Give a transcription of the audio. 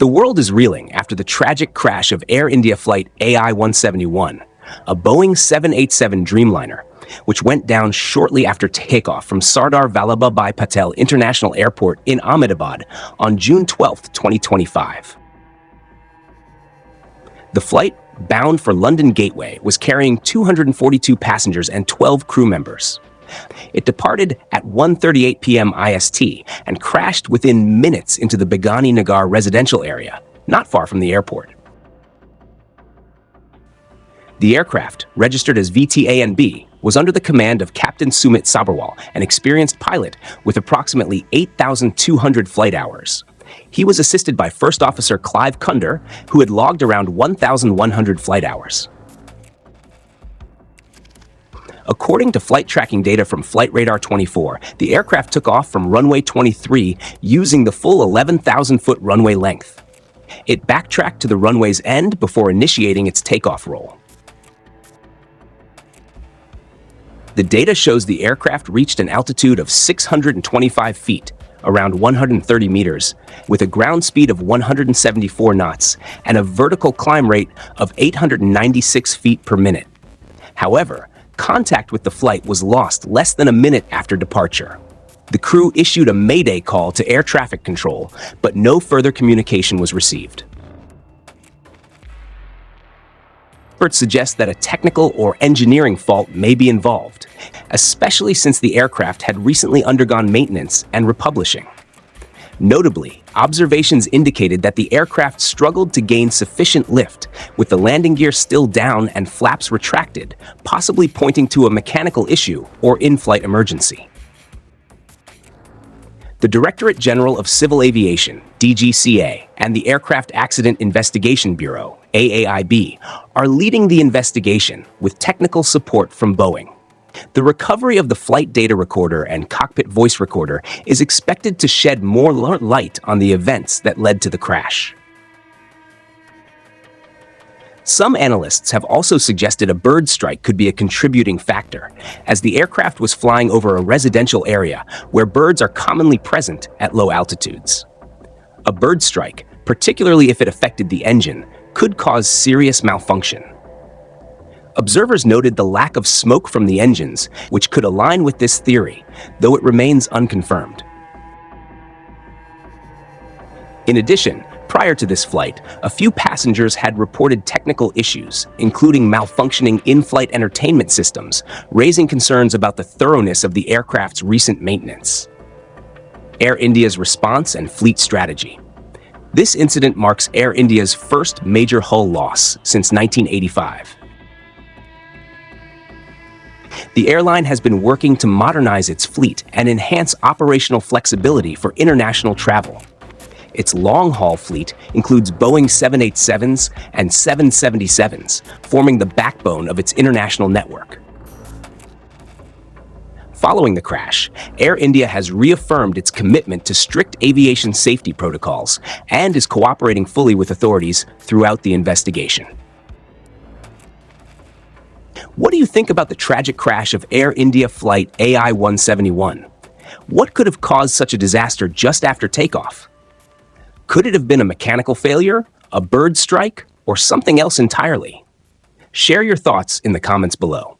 The world is reeling after the tragic crash of Air India flight AI-171, a Boeing 787 Dreamliner, which went down shortly after takeoff from Sardar Vallabhbhai Patel International Airport in Ahmedabad on June 12, 2025. The flight, bound for London Gateway, was carrying 242 passengers and 12 crew members. It departed at 1:38 PM IST and crashed within minutes into the Begani Nagar residential area, not far from the airport. The aircraft, registered as VT-ANB, was under the command of Captain Sumit Sabarwal, an experienced pilot with approximately 8,200 flight hours. He was assisted by First Officer Clive Kunder, who had logged around 1,100 flight hours. According to flight tracking data from Flight Radar 24, the aircraft took off from runway 23 using the full 11,000-foot runway length. It backtracked to the runway's end before initiating its takeoff roll. The data shows the aircraft reached an altitude of 625 feet, around 130 meters, with a ground speed of 174 knots and a vertical climb rate of 896 feet per minute. However, contact with the flight was lost less than a minute after departure. The crew issued a mayday call to air traffic control, but no further communication was received. Experts suggest that a technical or engineering fault may be involved, especially since the aircraft had recently undergone maintenance and republishing. Notably, observations indicated that the aircraft struggled to gain sufficient lift, with the landing gear still down and flaps retracted, possibly pointing to a mechanical issue or in-flight emergency. The Directorate General of Civil Aviation, DGCA, and the Aircraft Accident Investigation Bureau, AAIB, are leading the investigation with technical support from Boeing. The recovery of the flight data recorder and cockpit voice recorder is expected to shed more light on the events that led to the crash. Some analysts have also suggested a bird strike could be a contributing factor, as the aircraft was flying over a residential area where birds are commonly present at low altitudes. A bird strike, particularly if it affected the engine, could cause serious malfunction. Observers noted the lack of smoke from the engines, which could align with this theory, though it remains unconfirmed. In addition, prior to this flight, a few passengers had reported technical issues, including malfunctioning in-flight entertainment systems, raising concerns about the thoroughness of the aircraft's recent maintenance. Air India's response and fleet strategy. This incident marks Air India's first major hull loss since 1985. The airline has been working to modernize its fleet and enhance operational flexibility for international travel. Its long-haul fleet includes Boeing 787s and 777s, forming the backbone of its international network. Following the crash, Air India has reaffirmed its commitment to strict aviation safety protocols and is cooperating fully with authorities throughout the investigation. What do you think about the tragic crash of Air India flight AI-171? What could have caused such a disaster just after takeoff? Could it have been a mechanical failure, a bird strike, or something else entirely? Share your thoughts in the comments below.